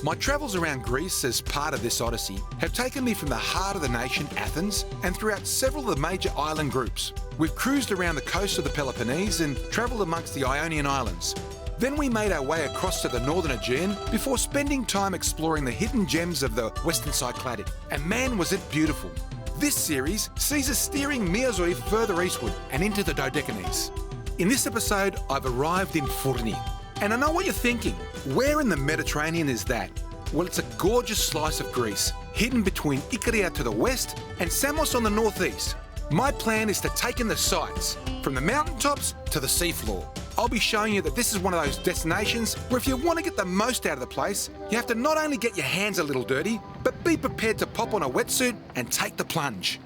My travels around Greece as part of this odyssey have taken me from the heart of the nation, Athens, and throughout several of the major island groups. We've cruised around the coast of the Peloponnese and travelled amongst the Ionian Islands. Then we made our way across to the northern Aegean before spending time exploring the hidden gems of the western Cycladic. And man, was it beautiful. This series sees us steering Miazoe further eastward and into the Dodecanese. In this episode, I've arrived in Fourni. And I know what you're thinking. Where in the Mediterranean is that? Well, it's a gorgeous slice of Greece, hidden between Ikaria to the west and Samos on the northeast. My plan is to take in the sights, from the mountaintops to the seafloor. I'll be showing you that this is one of those destinations where if you want to get the most out of the place, you have to not only get your hands a little dirty, but be prepared to pop on a wetsuit and take the plunge.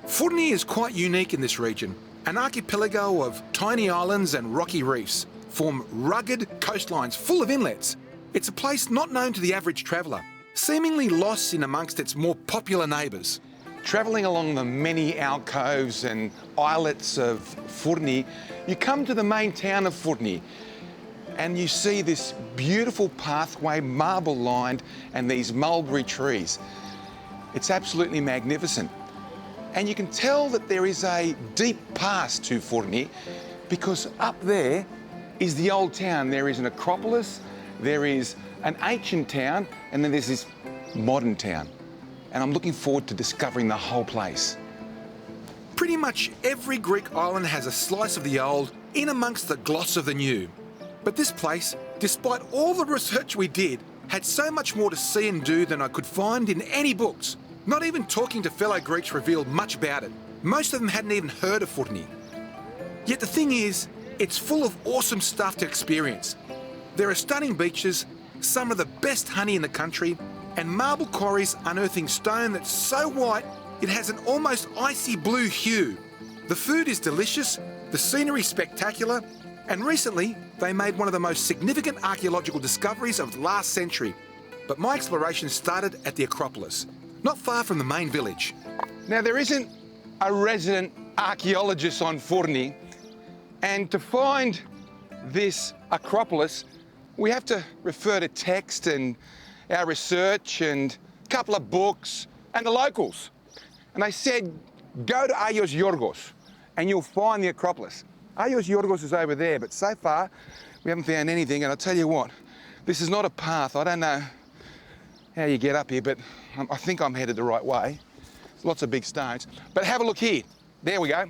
Fourni is quite unique in this region. An archipelago of tiny islands and rocky reefs form rugged coastlines full of inlets. It's a place not known to the average traveller, seemingly lost in amongst its more popular neighbours. Travelling along the many alcoves and islets of Fourni, you come to the main town of Fourni and you see this beautiful pathway, marble-lined, and these mulberry trees. It's absolutely magnificent. And you can tell that there is a deep past to Fourni because up there is the old town. There is an acropolis, there is an ancient town, and then there's this modern town. And I'm looking forward to discovering the whole place. Pretty much every Greek island has a slice of the old in amongst the gloss of the new. But this place, despite all the research we did, had so much more to see and do than I could find in any books. Not even talking to fellow Greeks revealed much about it. Most of them hadn't even heard of Fourni. Yet the thing is, it's full of awesome stuff to experience. There are stunning beaches, some of the best honey in the country, and marble quarries unearthing stone that's so white it has an almost icy blue hue. The food is delicious, the scenery spectacular, and recently they made one of the most significant archaeological discoveries of the last century. But my exploration started at the Acropolis, not far from the main village. Now there isn't a resident archaeologist on Fourni, and to find this Acropolis, we have to refer to text and our research and a couple of books and the locals. And they said, go to Agios Yorgos and you'll find the Acropolis. Agios Yorgos is over there, but so far we haven't found anything. And I'll tell you what, this is not a path. I don't know how you get up here, but I think I'm headed the right way. There's lots of big stones. But have a look here. There we go.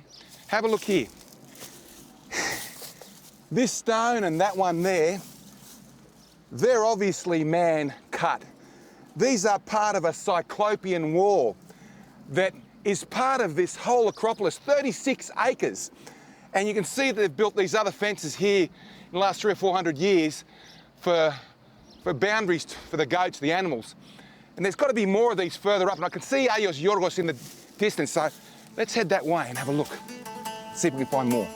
Have a look here. This stone and that one there, they're obviously man-cut. These are part of a cyclopean wall that is part of this whole Acropolis, 36 acres. And you can see that they've built these other fences here in the last 300 or 400 years for boundaries for the goats, the animals. And there's got to be more of these further up. And I can see Agios Yorgos in the distance, so let's head that way and have a look. See if we can find more.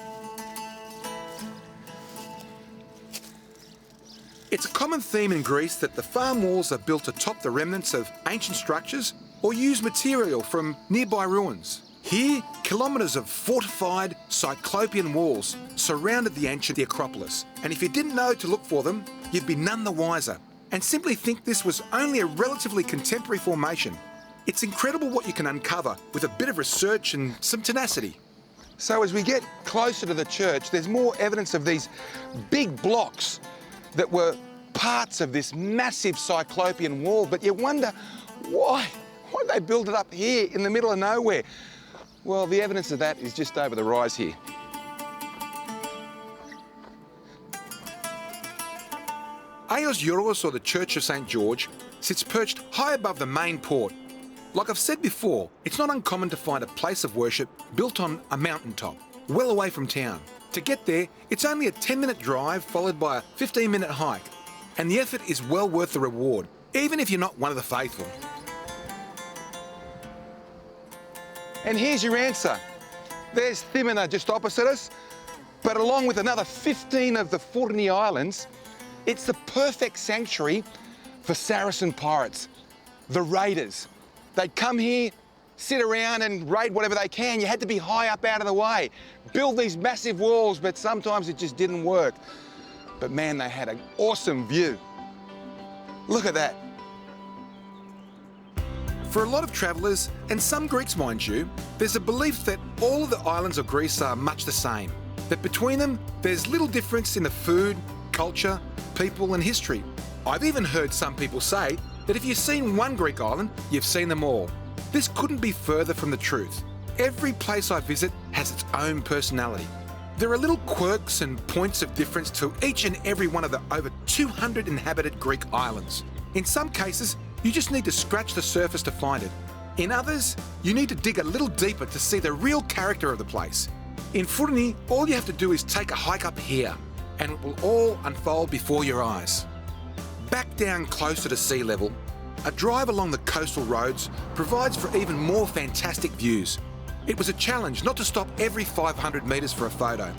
It's a common theme in Greece that the farm walls are built atop the remnants of ancient structures or use material from nearby ruins. Here, kilometres of fortified cyclopean walls surrounded the ancient Acropolis, and if you didn't know to look for them, you'd be none the wiser, and simply think this was only a relatively contemporary formation. It's incredible what you can uncover with a bit of research and some tenacity. So as we get closer to the church, there's more evidence of these big blocks that were parts of this massive cyclopean wall, but you wonder why did they build it up here in the middle of nowhere? Well, the evidence of that is just over the rise here. Agios Yorgos, or the Church of St. George, sits perched high above the main port. Like I've said before, it's not uncommon to find a place of worship built on a mountaintop, well away from town. To get there, it's only a 10-minute drive followed by a 15-minute hike. And the effort is well worth the reward, even if you're not one of the faithful. And here's your answer. There's Pυθμένα just opposite us, but along with another 15 of the Fourni Islands, it's the perfect sanctuary for Saracen pirates, the raiders. They'd come here, sit around and raid whatever they can. You had to be high up out of the way, build these massive walls, but sometimes it just didn't work. But man, they had an awesome view. Look at that. For a lot of travellers, and some Greeks mind you, there's a belief that all of the islands of Greece are much the same, that between them there's little difference in the food, culture, people and history. I've even heard some people say that if you've seen one Greek island, you've seen them all. This couldn't be further from the truth. Every place I visit has its own personality. There are little quirks and points of difference to each and every one of the over 200 inhabited Greek islands. In some cases, you just need to scratch the surface to find it. In others, you need to dig a little deeper to see the real character of the place. In Fourni, all you have to do is take a hike up here, and it will all unfold before your eyes. Back down closer to sea level, a drive along the coastal roads provides for even more fantastic views. It was a challenge not to stop every 500 metres for a photo.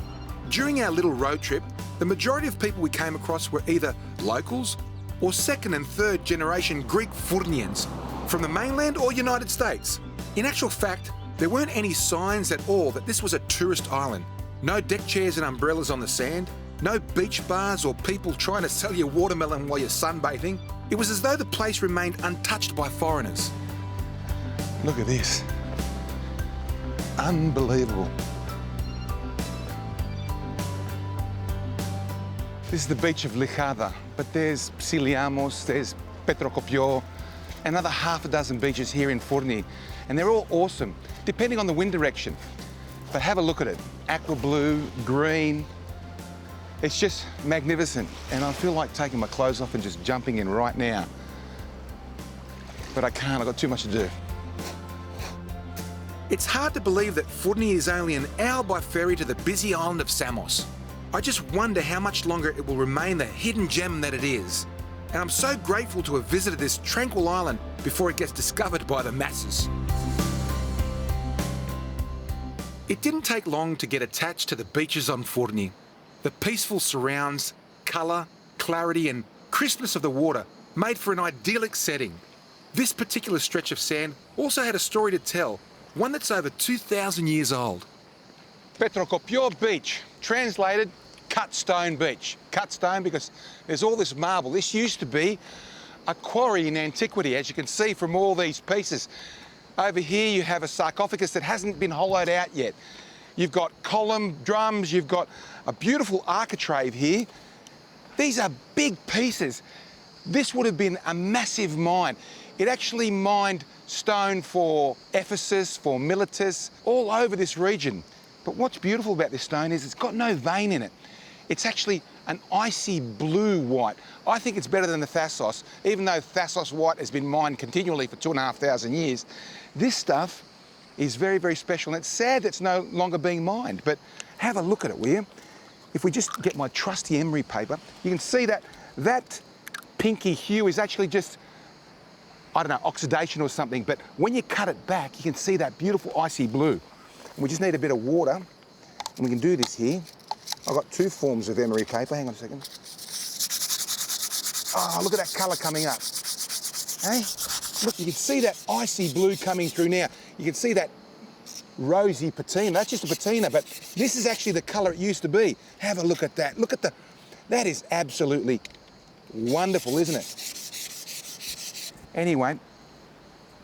During our little road trip, the majority of people we came across were either locals or second and third generation Greek Furnians from the mainland or United States. In actual fact, there weren't any signs at all that this was a tourist island. No deck chairs and umbrellas on the sand, no beach bars or people trying to sell you watermelon while you're sunbathing. It was as though the place remained untouched by foreigners. Look at this. Unbelievable. This is the beach of ΕΛΛΑΔΑ, but there's Ψηλιάμος, there's Petrokopio, another half a dozen beaches here in Fourni, and they're all awesome, depending on the wind direction. But have a look at it. Aqua blue, green. It's just magnificent, and I feel like taking my clothes off and just jumping in right now. But I can't, I've got too much to do. It's hard to believe that Fourni is only an hour by ferry to the busy island of Samos. I just wonder how much longer it will remain the hidden gem that it is. And I'm so grateful to have visited this tranquil island before it gets discovered by the masses. It didn't take long to get attached to the beaches on Fourni. The peaceful surrounds, colour, clarity and crispness of the water made for an idyllic setting. This particular stretch of sand also had a story to tell, one that's over 2,000 years old. Petrokopio Beach, translated cut stone beach. Cut stone because there's all this marble. This used to be a quarry in antiquity, as you can see from all these pieces. Over here you have a sarcophagus that hasn't been hollowed out yet. You've got column drums, you've got a beautiful architrave here. These are big pieces. This would have been a massive mine. It actually mined stone for Ephesus, for Miletus, all over this region. But what's beautiful about this stone is it's got no vein in it. It's actually an icy blue white. I think it's better than the Thassos, even though Thassos white has been mined continually for 2,500 years. This stuff is very, very special, and it's sad that it's no longer being mined. But have a look at it, will you? If we just get my trusty emery paper, you can see that that pinky hue is actually just, I don't know, oxidation or something, but when you cut it back, you can see that beautiful icy blue. And we just need a bit of water, and we can do this here. I've got two forms of emery paper, hang on a second. Oh, look at that colour coming up. Hey, look, you can see that icy blue coming through now. You can see that rosy patina. That's just a patina, but this is actually the colour it used to be. Have a look at that. Look at the, that is absolutely wonderful, isn't it? Anyway,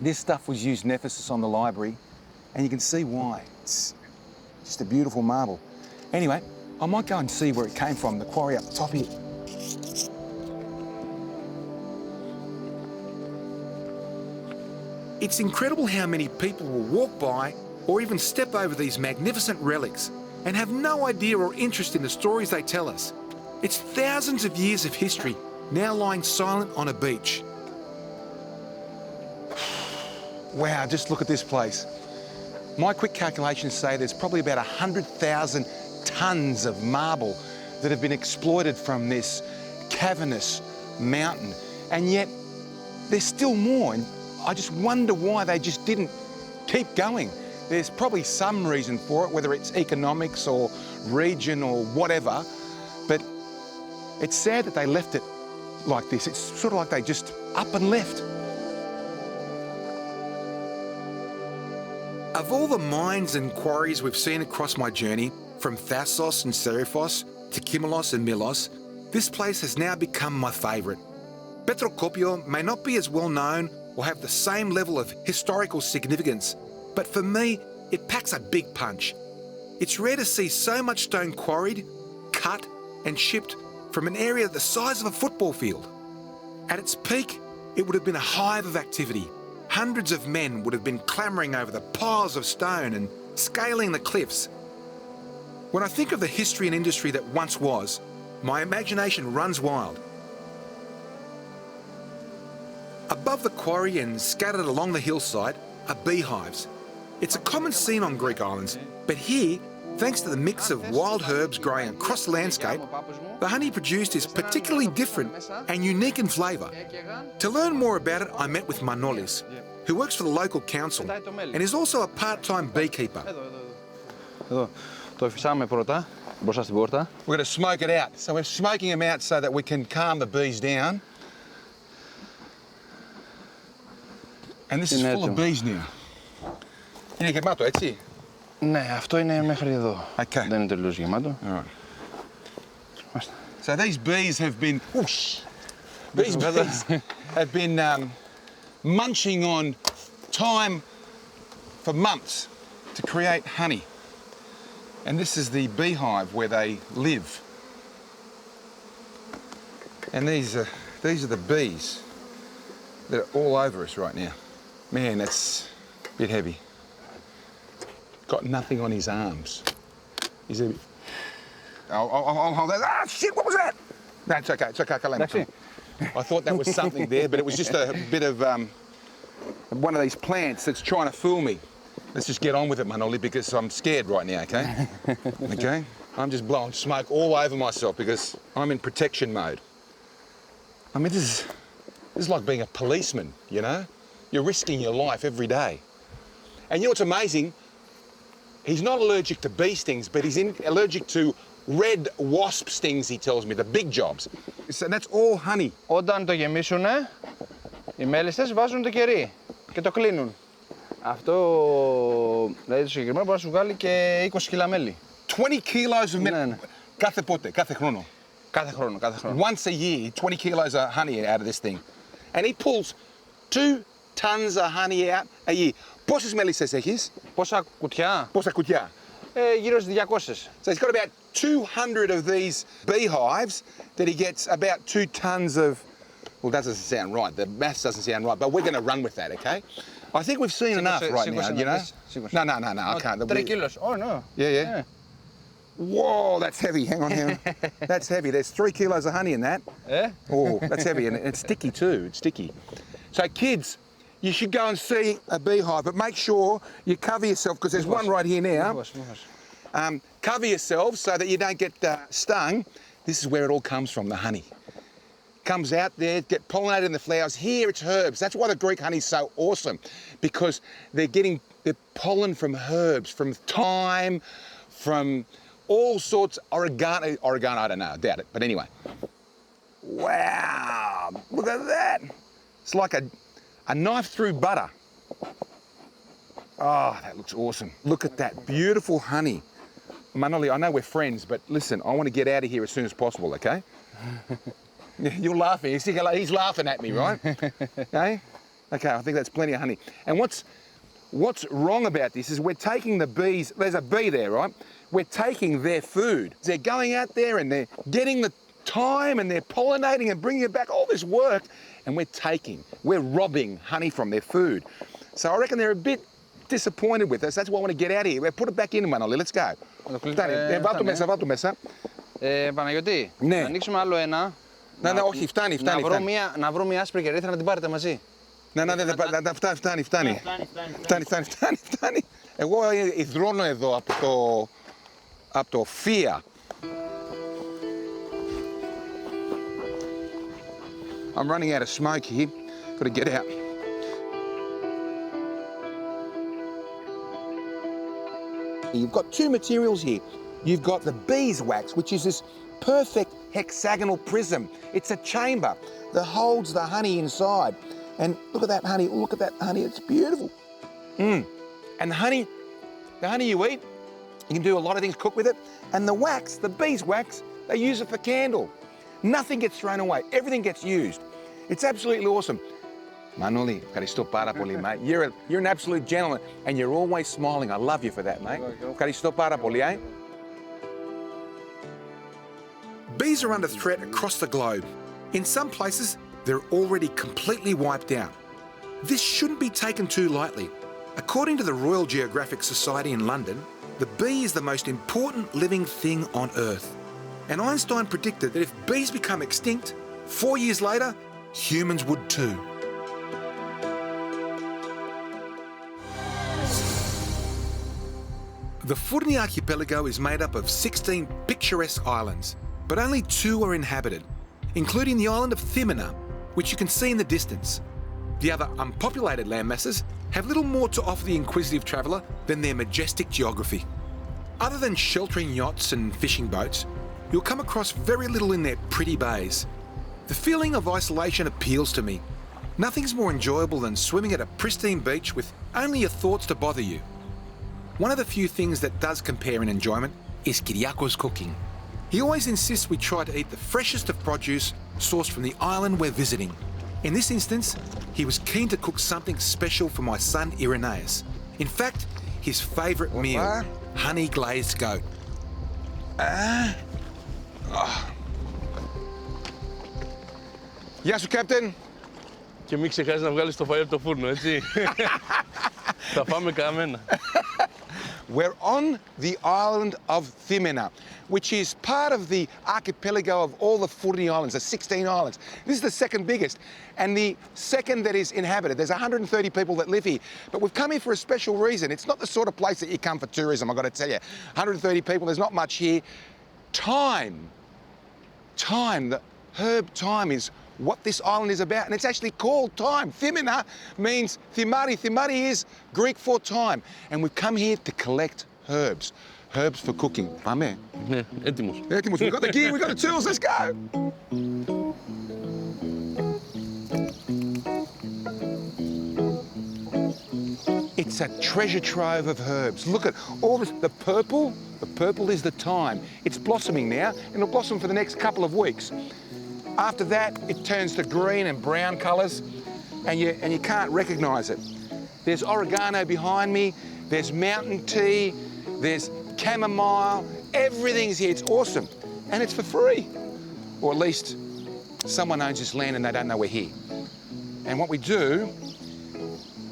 this stuff was used in Ephesus on the library, and you can see why. It's just a beautiful marble. Anyway, I might go and see where it came from, the quarry up the top here. It's incredible how many people will walk by or even step over these magnificent relics and have no idea or interest in the stories they tell us. It's thousands of years of history now lying silent on a beach. Wow, just look at this place. My quick calculations say there's probably about 100,000 tonnes of marble that have been exploited from this cavernous mountain, and yet there's still more, and I just wonder why they just didn't keep going. There's probably some reason for it, whether it's economics or region or whatever, but it's sad that they left it like this. It's sort of like they just up and left. Of all the mines and quarries we've seen across my journey, from Thassos and Seriphos to Kymelos and Milos, this place has now become my favourite. Petrokopio may not be as well known or have the same level of historical significance, but for me, it packs a big punch. It's rare to see so much stone quarried, cut and shipped from an area the size of a football field. At its peak, it would have been a hive of activity. Hundreds of men would have been clambering over the piles of stone and scaling the cliffs. When I think of the history and industry that once was, my imagination runs wild. Above the quarry and scattered along the hillside are beehives. It's a common scene on Greek islands, but here, thanks to the mix of wild herbs growing across the landscape, the honey produced is particularly different and unique in flavour. To learn more about it, I met with Manolis, who works for the local council and is also a part-time beekeeper. Εδώ, το φυσάμε πρώτα, μπροστά στην πόρτα. We're going to smoke it out. So we're smoking them out so that we can calm the bees down. And this is full of bees now. Είναι γεμάτο, έτσι? Ναι, αυτό είναι μέχρι εδώ. Okay. Δεν είναι τελείως γεμάτο. All right. So these bees have been, whoosh, these bees have been munching on time for months to create honey. And this is the beehive where they live. And these are the bees that are all over us right now. Man, that's a bit heavy. Got nothing on his arms. He's a bit... I'll hold that. Ah, shit, what was that? No, it's okay, I thought that was something there, but it was just a bit of one of these plants that's trying to fool me. Let's just get on with it, Manoli, because I'm scared right now, okay? Okay? I'm just blowing smoke all over myself because I'm in protection mode. I mean, this is like being a policeman, you know? You're risking your life every day. And you know what's amazing? He's not allergic to bee stings, but he's allergic to red wasp stings, he tells me, the big jobs. So that's all honey. Όταν το γεμίσουνε, οι μέλισσες βάζουν το κερί και το κλείνουν. Αυτό, δηλαδή το συγκεκριμένο μπορεί να σου βγάλει και 20 κιλά μέλι. 20 kilos of milk. Ναι, ναι. Κάθε πότε, κάθε χρόνο. Κάθε χρόνο. Once a year, 20 kilos of honey out of this thing. And he pulls 2 tons of honey out a year. Πόσες μέλισσες έχεις? Πόσα κουτιά? Πόσα κουτιά? Γύρω στις 200. So he's got about 200 of these beehives that he gets about 2 tons of, well, that doesn't sound right. The maths doesn't sound right, but we're going to run with that, okay? I think we've seen enough right now, you know? No, I can't. 3 kilos. Oh, no. Yeah. Whoa, that's heavy. Hang on. That's heavy. There's 3 kilos of honey in that. Oh, that's heavy, and it's sticky too. It's sticky. So kids, you should go and see a beehive, but make sure you cover yourself, because there's one right here now. Cover yourself so that you don't get stung. This is where it all comes from, the honey. Comes out there, get pollinated in the flowers. Here it's herbs. That's why the Greek honey is so awesome, because they're getting the pollen from herbs, from thyme, from all sorts, oregano, I don't know, I doubt it, but anyway. Wow, look at that. It's like a knife through butter. Oh, that looks awesome. Look at that, beautiful honey. Manoli, I know we're friends, but listen, I want to get out of here as soon as possible, okay? You're laughing, he's laughing at me, right? Okay? Okay, I think that's plenty of honey. And what's wrong about this is we're taking the bees, there's a bee there, right? We're taking their food. They're going out there and they're getting the thyme and they're pollinating and bringing it back, all this work, and we're robbing honey from their food. So I reckon they're a bit disappointed with us. That's why I want to get out of here. We'll put it back in, Manoli. Let's go. Βάλ' το μέσα. Παναγιώτη, Ναι. να ανοίξουμε άλλο ένα. Ναι, όχι, φτάνει. Να βρω μια άσπρη κερίτρα να την πάρετε μαζί. Ναι, φτάνει. Εγώ υδρώνω εδώ από το Φία. I'm running out of smoke here. Got to get out. You've got 2 materials here. You've got the beeswax, which is this perfect hexagonal prism. It's a chamber that holds the honey inside. And look at that honey, it's beautiful. And the honey you eat, you can do a lot of things, cook with it. And the wax, the beeswax, they use it for candle. Nothing gets thrown away, everything gets used. It's absolutely awesome. Manoli, ευχαριστώ πάρα πολύ, mate. You're an absolute gentleman and you're always smiling. I love you for that, mate. Ευχαριστώ πάρα πολύ, eh? Bees are under threat across the globe. In some places, they're already completely wiped out. This shouldn't be taken too lightly. According to the Royal Geographic Society in London, the bee is the most important living thing on Earth. And Einstein predicted that if bees become extinct, 4 years later, humans would too. The Fούρνοι archipelago is made up of 16 picturesque islands, but only 2 are inhabited, including the island of Pυθμένα, which you can see in the distance. The other unpopulated landmasses have little more to offer the inquisitive traveller than their majestic geography. Other than sheltering yachts and fishing boats, you'll come across very little in their pretty bays. The feeling of isolation appeals to me. Nothing's more enjoyable than swimming at a pristine beach with only your thoughts to bother you. One of the few things that does compare in enjoyment is Kyriakos' cooking. He always insists we try to eat the freshest of produce sourced from the island we're visiting. In this instance, he was keen to cook something special for my son Irenaeus. In fact, his favourite meal, honey glazed goat. Γεια σου, Captain. Και μην ξεχάσεις να βγάλεις το φαΐ από το φούρνο, έτσι. Θα φάμε καμένα. We're on the island of Pυθμένα, which is part of the archipelago of all the Fούρνοι islands, the 16 islands. This is the second biggest and the second that is inhabited. There's 130 people that live here, but we've come here for a special reason. It's not the sort of place that you come for tourism, I've got to tell you. 130 people, there's not much here. Thyme, the herb thyme is what this island is about, and it's actually called thyme. Pυθμένα means thimari. Thimari is Greek for thyme, and we've come here to collect herbs for cooking. Πάμε. Ναι, έτοιμος. Έτοιμος. We've got the gear, we've got the tools, let's go. It's a treasure trove of herbs. Look at all this, the purple is the thyme. It's blossoming now, and it'll blossom for the next couple of weeks. After that, it turns to green and brown colours, and you can't recognise it. There's oregano behind me, there's mountain tea, there's chamomile, everything's here, it's awesome. And it's for free. Or at least someone owns this land and they don't know we're here. And what we do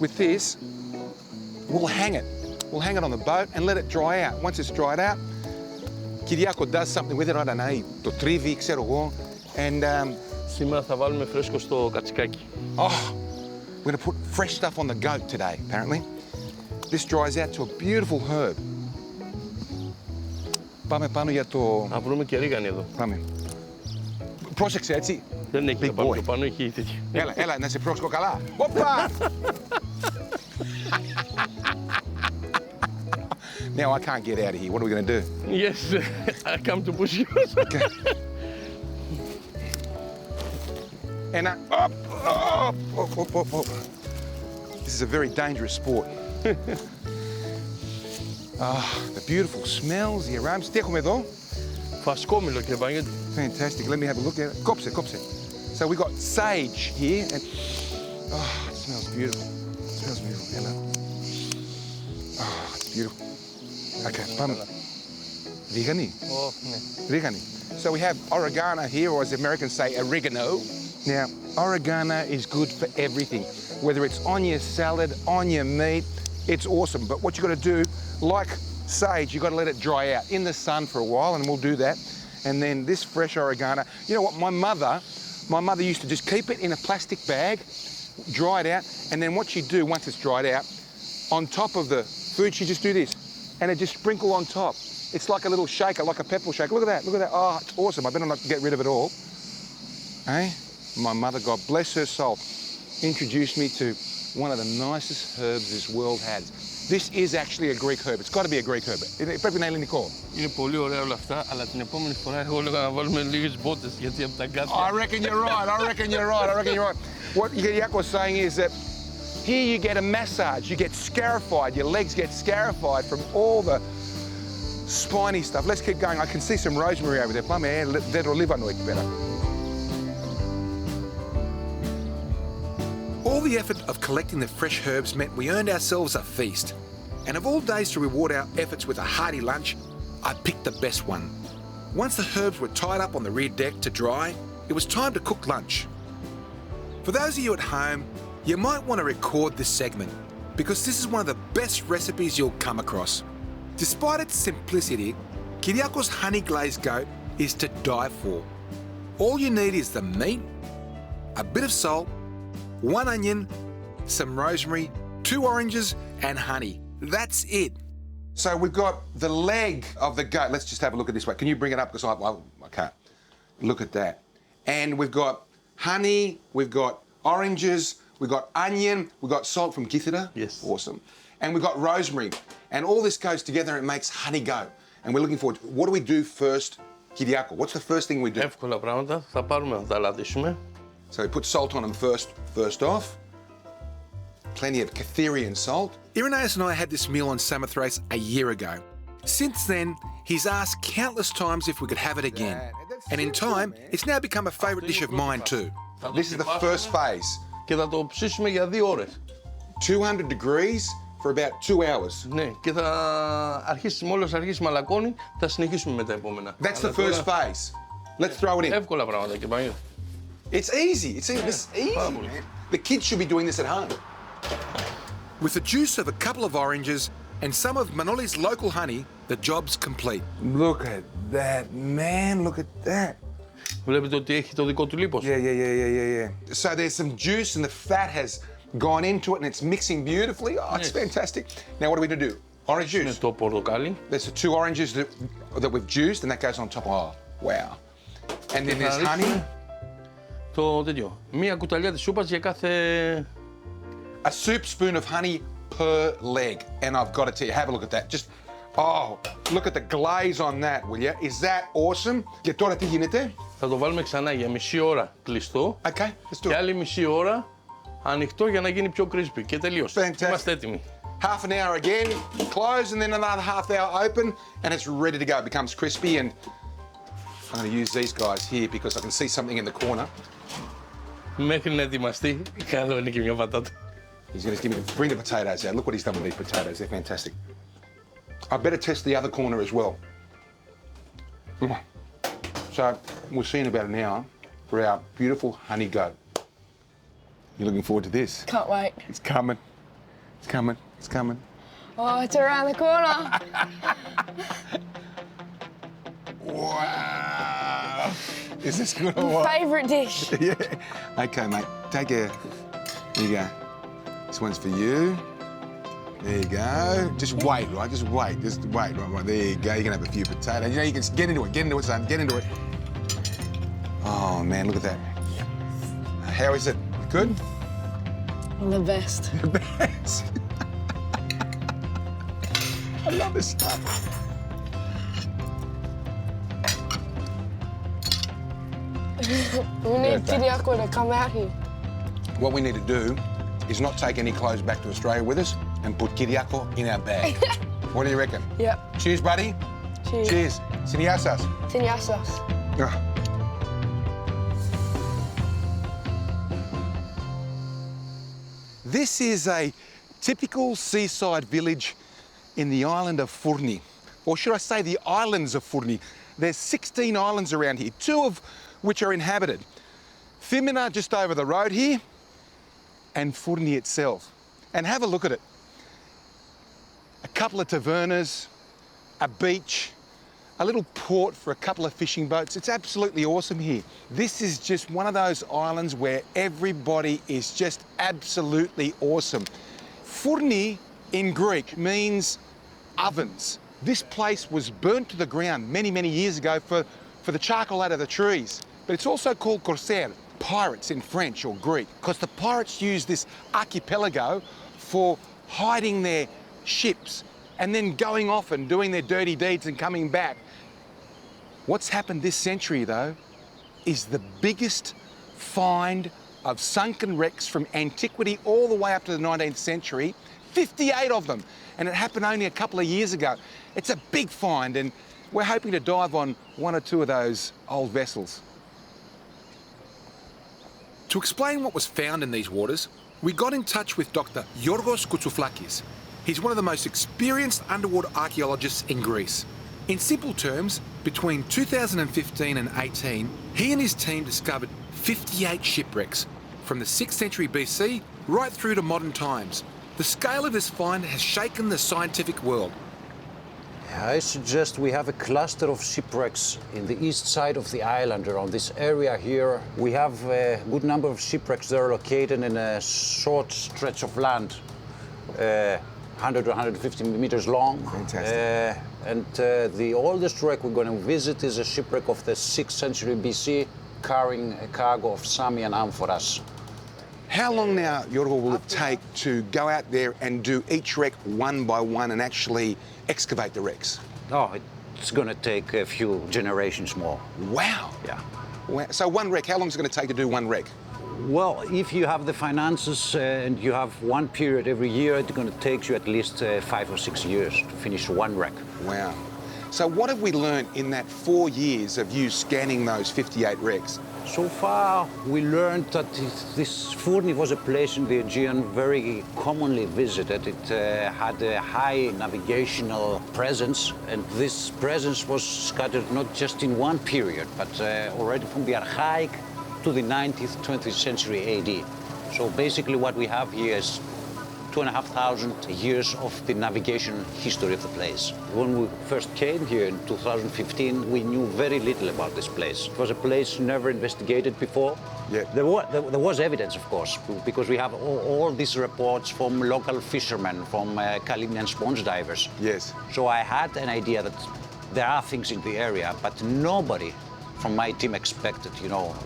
with this, we'll hang it. We'll hang it on the boat and let it dry out. Once it's dried out, Kyriakos does something with it, I don't know, το τρίβει, ξέρω εγώ. And Σήμερα θα βάλουμε φρέσκο στο κατσικάκι. Oh, we're going to put fresh stuff on the goat today, apparently. This dries out to a beautiful herb. Πάμε πάνω για το... Να βρούμε και ρίγανη εδώ. Πάμε. Πρόσεξε, έτσι. Δεν έχει Big να πάμε boy. πιο πάνω, έχει τέτοιο. Έλα, να σε πρόξω καλά. Οπα! Now I can't get out of here. What are we going to do? Yes, I come to push you. Okay. And up. This is a very dangerous sport. The beautiful smells, the aromas. Τι έχουμε εδώ? Φασκόμηλο, κύριε Παναγιώτη. Fantastic. Let me have a look at it. Κόψε. So we got sage here, and it smells beautiful. It smells beautiful. Hello. It's beautiful. Okay, πάμε. Ρίγανη. Ρίγανη. So we have oregano here, or as the Americans say, oregano. Now, oregano is good for everything. Whether it's on your salad, on your meat, it's awesome. But what you've got to do, like sage, you've got to let it dry out in the sun for a while, and we'll do that. And then this fresh oregano, you know what, my mother used to just keep it in a plastic bag, dry it out, and then what she'd do once it's dried out, on top of the food, she'd just do this, and it just sprinkle on top. It's like a little shaker, like a pepper shaker. Look at that. Oh, it's awesome. I better not get rid of it all. Eh? My mother, God bless her soul, introduced me to one of the nicest herbs this world has. This is actually a Greek herb. It's got to be a Greek herb. Πρέπει να είναι ελληνικό. Είναι πολύ ωραία όλα αυτά, αλλά την επόμενη φορά εγώ έλεγα να βάλουμε λίγες μπότες, γιατί από τα γκάθια... I reckon you're right. What Kyriakos was saying is that here you get a massage, you get scarified, your legs get scarified from all the spiny stuff. Let's keep going. I can see some rosemary over there. Πάμε, δέντρο λίβανο εκεί πέρα. All the effort of collecting the fresh herbs meant we earned ourselves a feast. And of all days to reward our efforts with a hearty lunch, I picked the best one. Once the herbs were tied up on the rear deck to dry, it was time to cook lunch. For those of you at home, you might want to record this segment because this is one of the best recipes you'll come across. Despite its simplicity, Kyriakos honey glazed goat is to die for. All you need is the meat, a bit of salt, 1 onion, some rosemary, 2 oranges and honey. That's it. So we've got the leg of the goat. Let's just have a look at this way. Can you bring it up? Because I can't. Look at that. And we've got honey, we've got oranges, we've got onion, we've got salt from Kythera. Yes. Awesome. And we've got rosemary. And all this goes together and it makes honey goat. And we're looking forward to, what do we do first, Kyriako? What's the first thing we do? Εύκολα πράγματα. Θα πάρουμε να τα λαδίσουμε. So we put salt on them first off. Plenty of Kytherian salt. Irenaeus and I had this meal on Samothrace a year ago. Since then, he's asked countless times if we could have it again. And in time, it's now become a favourite dish of mine too. This is the first phase. Και θα το ψήσουμε για 2 ώρες. 200 degrees for about 2 hours. Ναι, και θα αρχίσει, μόλις αρχίσει μαλακώνει, θα συνεχίσουμε με τα επόμενα. That's the first phase. Let's throw it in. Εύκολα πράγματα και πάει. It's easy. It's easy, man. The kids should be doing this at home. With the juice of a couple of oranges and some of Manoli's local honey, the job's complete. Look at that, man. Look at that. Βλέπετε ότι έχει το δικό του λίπος. Yeah. So there's some juice and the fat has gone into it and it's mixing beautifully. Oh, it's fantastic. Now what are we going to do? Orange juice. Με το πορτοκάλι. There's the 2 oranges that we've juiced and that goes on top. Oh, wow. And then there's honey. Το τέτοιο. 1 κουταλιά της σούπας για κάθε... A soup spoon of honey per leg. And I've got to tell you, have a look at that. Just, oh, look at the glaze on that, will you? Is that awesome? Και τώρα τι γίνεται? Θα το βάλουμε ξανά για μισή ώρα κλειστό. Okay, let's do Και it. άλλη μισή ώρα ανοιχτό για να γίνει πιο crispy. Και τελείωσε. Fantastic. Είμαστε έτοιμοι. Half an hour again, close, and then another half hour open, and it's ready to go. It becomes crispy, and I'm going to use these guys here because I can see something in the corner. Μέχρι να ετοιμαστεί, καλό είναι και μια πατάτα. He's going to give me, bring the potatoes out. Look what he's done with these potatoes. They're fantastic. I better test the other corner as well. So we'll see in about an hour for our beautiful honey goat. You looking forward to this? Can't wait. It's coming. It's coming. It's coming. Oh, it's around the corner. Wow. Is this good or what? Favourite dish. Yeah. Okay, mate. Take a. There you go. This one's for you. There you go. Just wait, right? Just wait. Just wait. Right. There you go. You can have a few potatoes. You know, you can get into it. Get into it, son. Get into it. Oh, man, look at that. How is it? Good? The best. The best. I love this stuff. We need Kyriako to come out here. What we need to do is not take any clothes back to Australia with us and put Kyriako in our bag. What do you reckon? Yep. Cheers, buddy. Cheers. Cheers. Siniasas. Siniasas. This is a typical seaside village in the island of Fourni, or should I say the islands of Fourni. There's 16 islands around here, 2 of which are inhabited. Pυθμένα just over the road here, and Fourni itself. And have a look at it. A couple of tavernas, a beach, a little port for a couple of fishing boats. It's absolutely awesome here. This is just one of those islands where everybody is just absolutely awesome. Fourni in Greek means ovens. This place was burnt to the ground many, many years ago for the charcoal out of the trees. But it's also called corsair, pirates in French or Greek, because the pirates used this archipelago for hiding their ships and then going off and doing their dirty deeds and coming back. What's happened this century, though, is the biggest find of sunken wrecks from antiquity all the way up to the 19th century, 58 of them, and it happened only a couple of years ago. It's a big find, and we're hoping to dive on 1 or 2 of those old vessels. To explain what was found in these waters, we got in touch with Dr. Yorgos Koutsouflakis. He's one of the most experienced underwater archaeologists in Greece. In simple terms, between 2015 and 18, he and his team discovered 58 shipwrecks from the 6th century BC right through to modern times. The scale of this find has shaken the scientific world. I suggest we have a cluster of shipwrecks in the east side of the island around this area here. We have a good number of shipwrecks that are located in a short stretch of land, 100 to 150 meters long. Fantastic. The oldest wreck we're going to visit is a shipwreck of the 6th century BC carrying a cargo of Samian amphoras. How long now, Yorgos, will it take to go out there and do each wreck one by one and actually excavate the wrecks? Oh, it's going to take a few generations more. Wow. Yeah. Wow. So one wreck, how long is it going to take to do one wreck? Well, if you have the finances and you have one period every year, it's going to take you at least 5 or 6 years to finish one wreck. Wow. So what have we learned in that 4 years of you scanning those 58 wrecks? So far, we learned that this Fourni was a place in the Aegean very commonly visited. It had a high navigational presence, and this presence was scattered not just in one period, but already from the Archaic to the 19th, 20th century AD. So basically what we have here is 2,500 years of the navigation history of the place. When we first came here in 2015, we knew very little about this place. It was a place never investigated before. Yeah. There was evidence, of course, because we have all these reports from local fishermen, from Kalymnian sponge divers. Yes. So I had an idea that there are things in the area, but nobody from my team expected,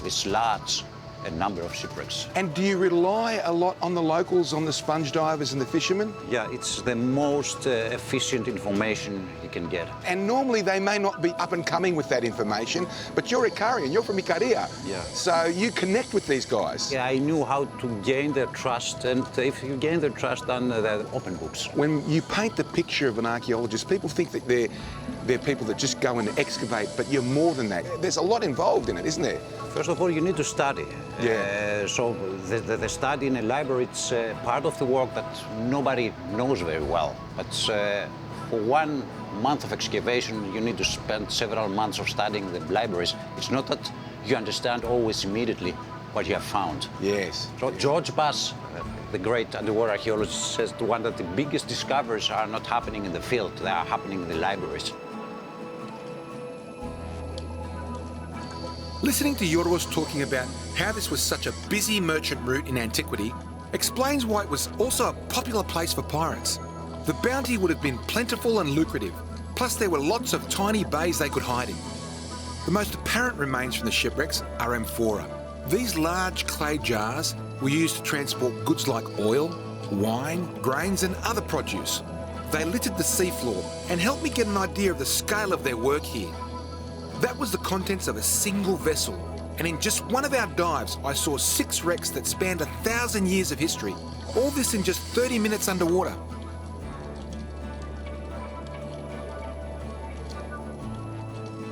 this large a number of shipwrecks. And do you rely a lot on the locals, on the sponge divers and the fishermen? Yeah, it's the most efficient information you can get. And normally they may not be up and coming with that information, but you're Icarian, you're from Ikaria. Yeah. So you connect with these guys. Yeah, I knew how to gain their trust, and if you gain their trust, then they're open books. When you paint the picture of an archaeologist, people think that they're people that just go and excavate, but you're more than that. There's a lot involved in it, isn't there? First of all, you need to study. Yeah. So the study in a library, it's part of the work that nobody knows very well. But for 1 month of excavation, you need to spend several months of studying the libraries. It's not that you understand always immediately what you have found. Yes. So George Bass, the great underwater archaeologist, says one that the biggest discoveries are not happening in the field, they are happening in the libraries. Listening to Yorgos talking about how this was such a busy merchant route in antiquity explains why it was also a popular place for pirates. The bounty would have been plentiful and lucrative, plus there were lots of tiny bays they could hide in. The most apparent remains from the shipwrecks are amphora. These large clay jars were used to transport goods like oil, wine, grains and other produce. They littered the seafloor and helped me get an idea of the scale of their work here. That was the contents of a single vessel, and in just one of our dives, I saw 6 wrecks that spanned 1,000 years of history. All this in just 30 minutes underwater.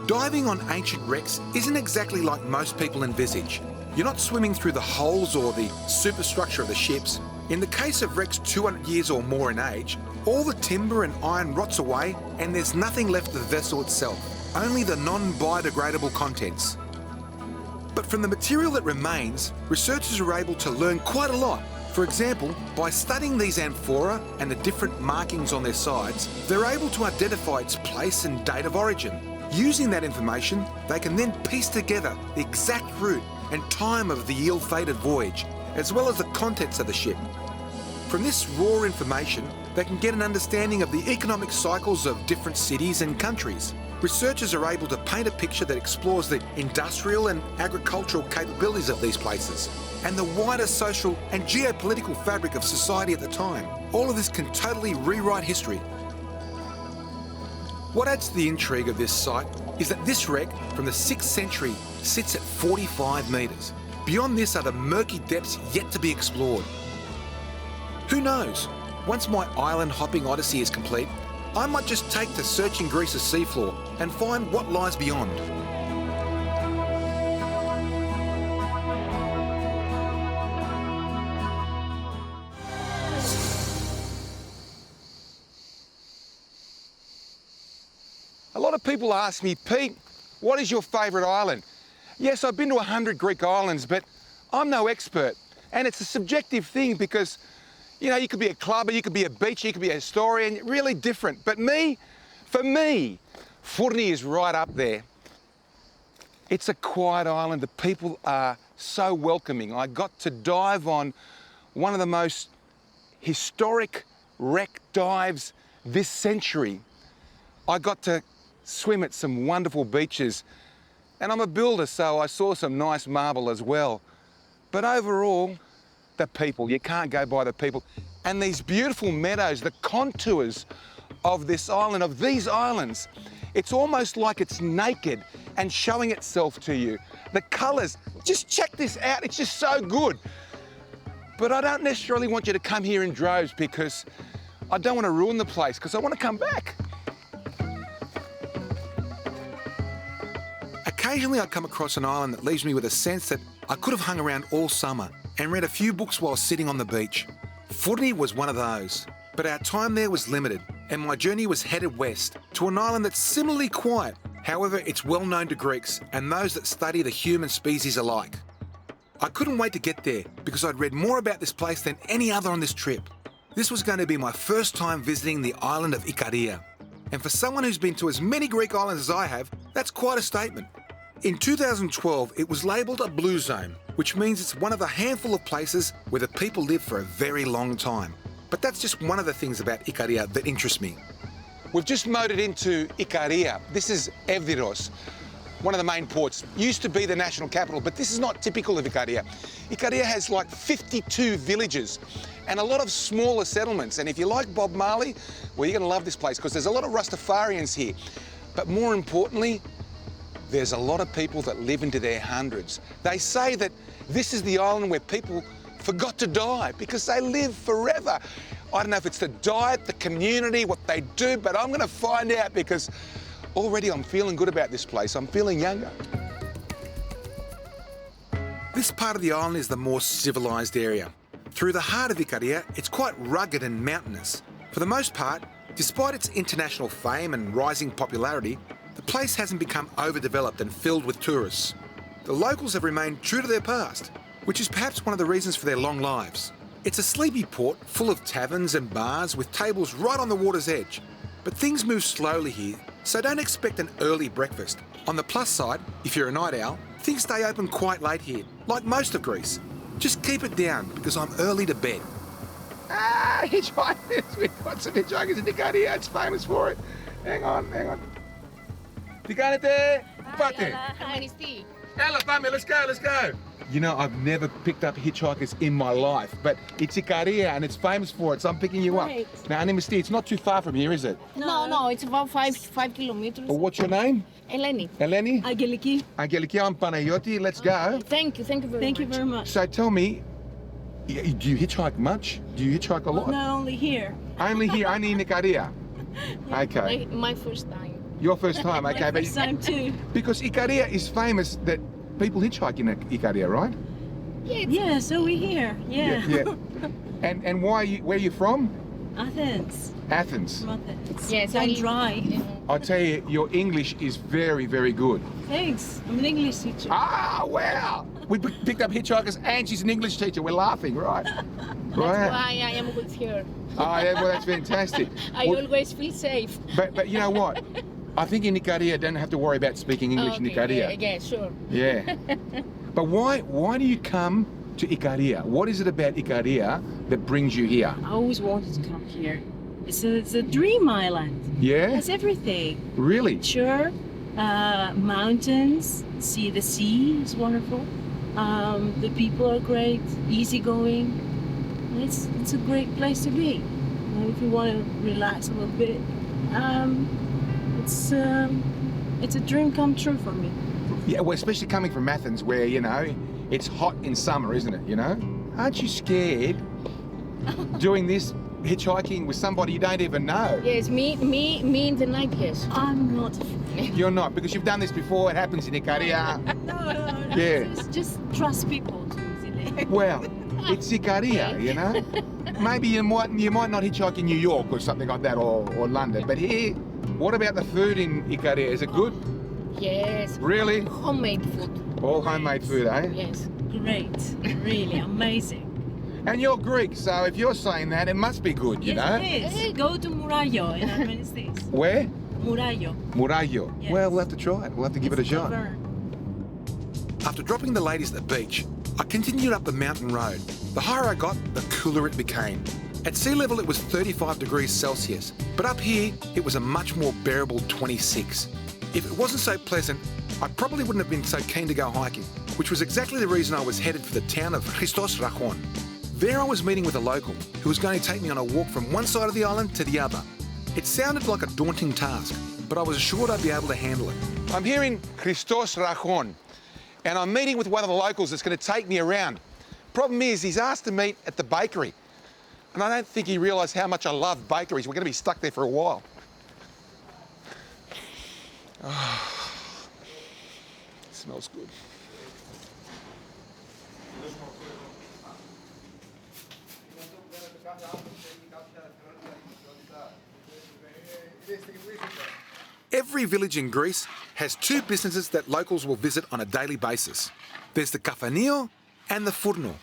Diving on ancient wrecks isn't exactly like most people envisage. You're not swimming through the hulls or the superstructure of the ships. In the case of wrecks 200 years or more in age, all the timber and iron rots away and there's nothing left of the vessel itself. Only the non-biodegradable contents. But from the material that remains, researchers are able to learn quite a lot. For example, by studying these amphora and the different markings on their sides, they're able to identify its place and date of origin. Using that information, they can then piece together the exact route and time of the ill-fated voyage, as well as the contents of the ship. From this raw information, they can get an understanding of the economic cycles of different cities and countries. Researchers are able to paint a picture that explores the industrial and agricultural capabilities of these places and the wider social and geopolitical fabric of society at the time. All of this can totally rewrite history. What adds to the intrigue of this site is that this wreck from the 6th century sits at 45 metres. Beyond this are the murky depths yet to be explored. Who knows? Once my island hopping odyssey is complete, I might just take to searching Greece's seafloor and find what lies beyond. A lot of people ask me, Pete, what is your favourite island? Yes, I've been to 100 Greek islands, but I'm no expert. And it's a subjective thing because, you know, you could be a clubber, you could be a beacher, you could be a historian, really different. But for me, Fourni is right up there. It's a quiet island. The people are so welcoming. I got to dive on one of the most historic wreck dives this century. I got to swim at some wonderful beaches. And I'm a builder, so I saw some nice marble as well. But overall, the people, you can't go by the people. And these beautiful meadows, the contours of this island, of these islands, it's almost like it's naked and showing itself to you. The colours, just check this out, it's just so good. But I don't necessarily want you to come here in droves because I don't want to ruin the place, because I want to come back. Occasionally I come across an island that leaves me with a sense that I could have hung around all summer and read a few books while sitting on the beach. Fourni was one of those, but our time there was limited and my journey was headed west to an island that's similarly quiet. However, it's well known to Greeks and those that study the human species alike. I couldn't wait to get there because I'd read more about this place than any other on this trip. This was going to be my first time visiting the island of Ikaria. And for someone who's been to as many Greek islands as I have, that's quite a statement. In 2012, it was labelled a blue zone, which means it's one of the handful of places where the people live for a very long time. But that's just one of the things about Ikaria that interests me. We've just motored into Ikaria. This is Evdiros, one of the main ports. Used to be the national capital, but this is not typical of Ikaria. Ikaria has like 52 villages and a lot of smaller settlements. And if you like Bob Marley, well, you're going to love this place because there's a lot of Rastafarians here. But more importantly, there's a lot of people that live into their hundreds. They say that this is the island where people forgot to die because they live forever. I don't know if it's the diet, the community, what they do, but I'm going to find out because already I'm feeling good about this place. I'm feeling younger. This part of the island is the more civilised area. Through the heart of Ikaria, it's quite rugged and mountainous. For the most part, despite its international fame and rising popularity, the place hasn't become overdeveloped and filled with tourists. The locals have remained true to their past, which is perhaps one of the reasons for their long lives. It's a sleepy port full of taverns and bars with tables right on the water's edge. But things move slowly here, so don't expect an early breakfast. On the plus side, if you're a night owl, things stay open quite late here, like most of Greece. Just keep it down because I'm early to bed. Ah, hitchhikers. We've got some hitchhikers in Ikaria. It's famous for it. Hang on. Τι κάνετε? Πάτε. Έλα, πάμε, let's go. You know, I've never picked up hitchhikers in my life, but it's Ikaria and it's famous for it, so I'm picking you up. Right. Now, Animasti, it's not too far from here, is it? No, it's about 5 kilometers. Well, what's your name? Eleni. Eleni? Angeliki. Angeliki, I'm Panayoti, let's go. Thank you very much. Thank you very much. So tell me, do you hitchhike much? Do you hitchhike a lot? Not only here. Only here, only in Ikaria? Okay. My first time. Your first time, okay. My first time too. Because Ikaria is famous that people hitchhike in Ikaria, right? Yeah, so we're here. Yeah. And where are you from? Athens. Athens. From Athens. Yes, Don't I- drive. I tell you, your English is very, very good. Thanks. I'm an English teacher. Ah, wow! We picked up hitchhikers and she's an English teacher. We're laughing, right? That's Right. why I am with her. Oh, yeah, well, that's fantastic. I Well, always feel safe. but you know what? I think in Ikaria, don't have to worry about speaking English in Ikaria. Yeah, sure. Yeah. But why do you come to Ikaria? What is it about Ikaria that brings you here? I always wanted to come here. It's a dream island. Yeah? It has everything. Really? Sure. Mountains. See the sea is wonderful. The people are great. Easygoing. It's a great place to be. If you want to relax a little bit. It's a dream come true for me. Yeah, well, especially coming from Athens where, you know, it's hot in summer, isn't it, you know? Aren't you scared doing this hitchhiking with somebody you don't even know? Yes, me in the night, yes. I'm not afraid. You're not, because you've done this before, it happens in Ikaria. No. Yeah. Just trust people too easily. Well, it's Ikaria, you know? Maybe you might not hitchhike in New York or something like that, or London, but here, What about the food in Ikaria? Is it good? Yes. Really? Homemade food. All homemade food, eh? Yes. Great, really amazing. And you're Greek, so if you're saying that, it must be good, you know? Yes, it is. Go to Murayo in Armenistis. Where? Murayo. Murayo. Yes. Well, we'll have to try it. We'll have to give it a shot. After dropping the ladies at the beach, I continued up the mountain road. The higher I got, the cooler it became. At sea level, it was 35 degrees Celsius, but up here, it was a much more bearable 26. If it wasn't so pleasant, I probably wouldn't have been so keen to go hiking, which was exactly the reason I was headed for the town of Christos Rachon. There I was meeting with a local who was going to take me on a walk from one side of the island to the other. It sounded like a daunting task, but I was assured I'd be able to handle it. I'm here in Christos Rachon, and I'm meeting with one of the locals that's going to take me around. Problem is, he's asked to meet at the bakery, and I don't think he realised how much I love bakeries. We're going to be stuck there for a while. Oh, smells good. Every village in Greece has two businesses that locals will visit on a daily basis. There's the kafenio and the Furno,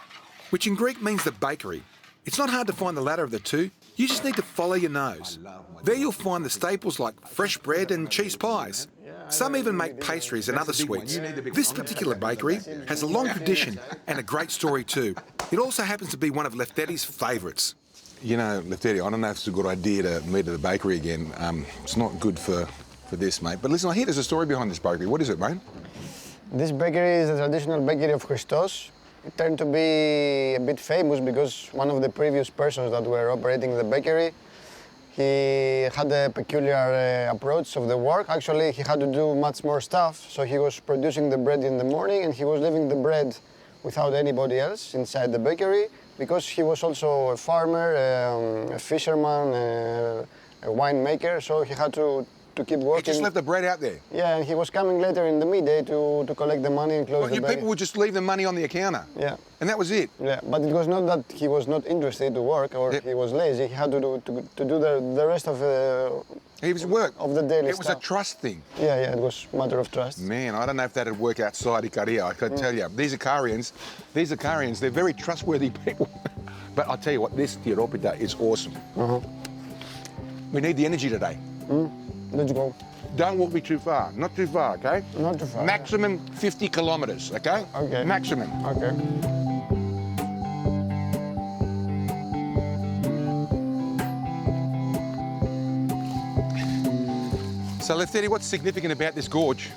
which in Greek means the bakery. It's not hard to find the latter of the two, you just need to follow your nose. There you'll find the staples like fresh bread and cheese pies. Some even make pastries and other sweets. This particular bakery has a long tradition and a great story too. It also happens to be one of Lefteri's favourites. You know, Lefteri, I don't know if it's a good idea to meet at the bakery again. It's not good for this, mate. But listen, I hear there's a story behind this bakery. What is it, mate? This bakery is the traditional bakery of Christos. It turned to be a bit famous because one of the previous persons that were operating the bakery, he had a peculiar approach of the work. Actually, he had to do much more stuff. So he was producing the bread in the morning and he was leaving the bread without anybody else inside the bakery because he was also a farmer, a fisherman, a winemaker. So he had to keep working. He just left the bread out there? Yeah, and he was coming later in the midday to collect the money and close the Well, bakery. people would just leave the money on the counter? Yeah. And that was it? Yeah, but it was not that he was not interested to work or he was lazy. He had to do the rest of He was work. Of the daily It was stuff. a trust thing. Yeah, it was a matter of trust. Man, I don't know if that'd work outside Ikaria, I can tell you. These Icarians, they're very trustworthy people. But I'll tell you what, this Theoropita is awesome. We need the energy today. Let's go. Don't walk me too far, not too far, okay? Not too far. Maximum 50 kilometres, okay? Okay. Maximum. Okay. So Lefteri, what's significant about this gorge?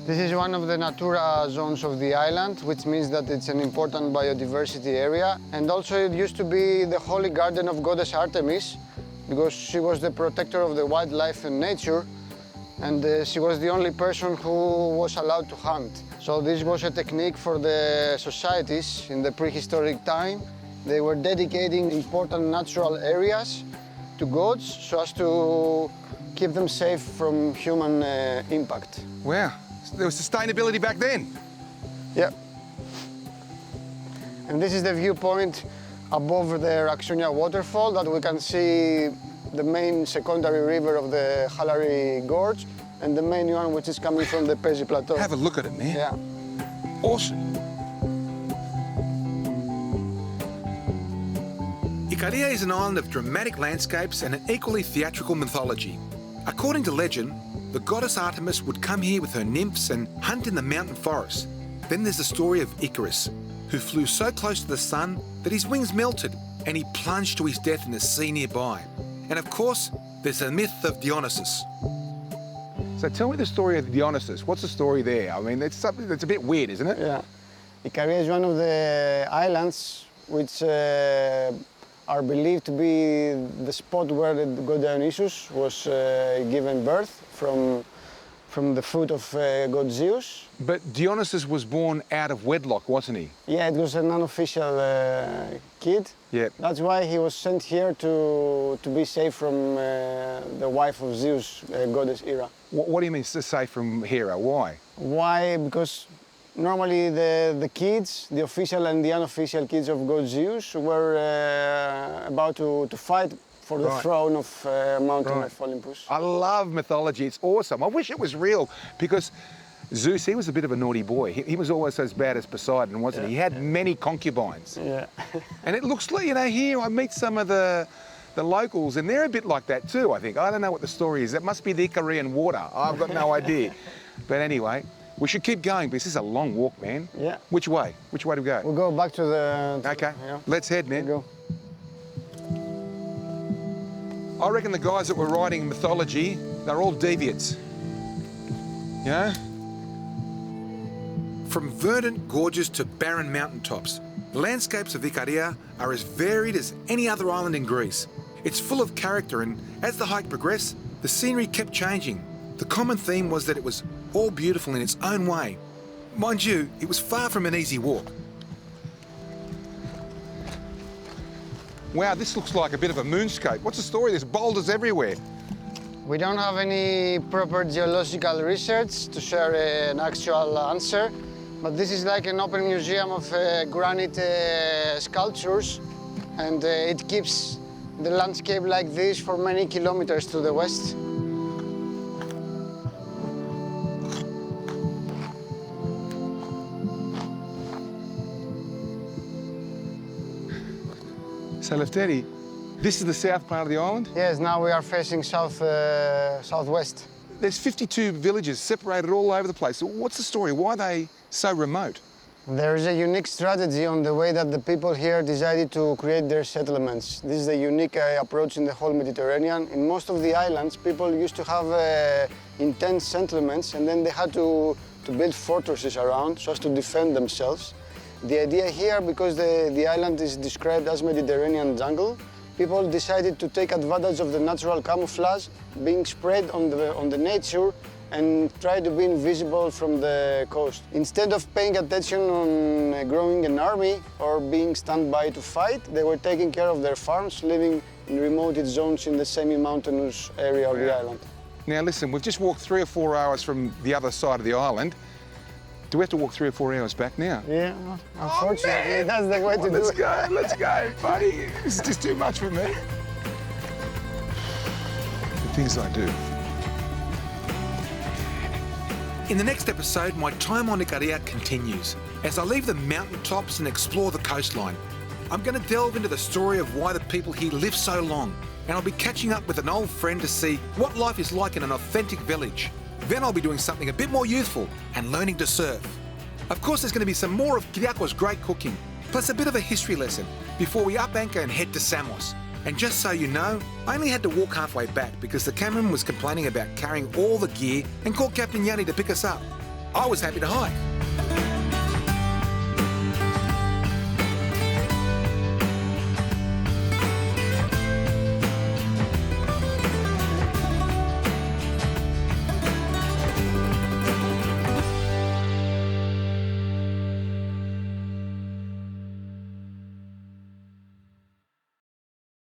This is one of the Natura zones of the island, which means that it's an important biodiversity area. And also it used to be the holy garden of goddess Artemis, because she was the protector of the wildlife and nature, and she was the only person who was allowed to hunt. So this was a technique for the societies in the prehistoric time. They were dedicating important natural areas to gods so as to keep them safe from human impact. Wow, there was sustainability back then. Yeah. And this is the viewpoint above the Raxounia waterfall that we can see the main secondary river of the Halari Gorge and the main one which is coming from the Pezi Plateau. Have a look at it, man. Yeah. Awesome. Ikaria is an island of dramatic landscapes and an equally theatrical mythology. According to legend, the goddess Artemis would come here with her nymphs and hunt in the mountain forests. Then there's the story of Icarus, who flew so close to the sun that his wings melted and he plunged to his death in the sea nearby. And of course, there's the myth of Dionysus. So tell me the story of Dionysus. What's the story there? I mean, it's something that's a bit weird, isn't it? Yeah. Ikaria is one of the islands which are believed to be the spot where the god Dionysus was given birth from the foot of god Zeus. But Dionysus was born out of wedlock, wasn't he? Yeah, it was an unofficial kid. Yeah. That's why he was sent here to be safe from the wife of Zeus, goddess Hera. What do you mean to say from Hera? Why? Why? Because normally the kids, the official and the unofficial kids of god Zeus were about to fight for the Right. throne of Mountain Right. of Olympus. I love mythology. It's awesome. I wish it was real because Zeus, he was a bit of a naughty boy. He was always as bad as Poseidon, wasn't he? He had many concubines. Yeah. And it looks like, you know, here I meet some of the locals and they're a bit like that too, I think. I don't know what the story is. That must be the Icarian water. I've got no idea. But anyway, we should keep going because this is a long walk, man. Yeah. Which way? Which way do we go? We'll go back to the... Okay, Yeah. let's head, man. Go. I reckon the guys that were writing mythology, they're all deviants. You know? From verdant gorges to barren mountaintops, the landscapes of Ikaria are as varied as any other island in Greece. It's full of character, and as the hike progressed, the scenery kept changing. The common theme was that it was all beautiful in its own way. Mind you, it was far from an easy walk. Wow, this looks like a bit of a moonscape. What's the story? There's boulders everywhere. We don't have any proper geological research to share an actual answer, but this is like an open museum of granite sculptures, and it keeps the landscape like this for many kilometers to the west. So, Lefteri, this is the south part of the island? Yes, now we are facing southwest. There's 52 villages separated all over the place. So what's the story? Why are they so remote? There is a unique strategy on the way that the people here decided to create their settlements. This is a unique approach in the whole Mediterranean. In most of the islands, people used to have intense settlements, and then they had to build fortresses around so as to defend themselves. The idea here, because the island is described as Mediterranean jungle, people decided to take advantage of the natural camouflage being spread on the nature and try to be invisible from the coast. Instead of paying attention on growing an army or being standby to fight, they were taking care of their farms, living in remote zones in the semi-mountainous area of the island. Now listen, we've just walked 3 or 4 hours from the other side of the island. Do we have to walk 3 or 4 hours back now? Yeah, unfortunately, that's the way to do it. Let's go, buddy. This is just too much for me. The things I do. In the next episode, my time on Ikaria continues as I leave the mountaintops and explore the coastline. I'm going to delve into the story of why the people here live so long, and I'll be catching up with an old friend to see what life is like in an authentic village. Then I'll be doing something a bit more youthful and learning to surf. Of course, there's going to be some more of Kyriako's great cooking, plus a bit of a history lesson before we up anchor and head to Samos. And just so you know, I only had to walk halfway back because the cameraman was complaining about carrying all the gear and called Captain Yanni to pick us up. I was happy to hike.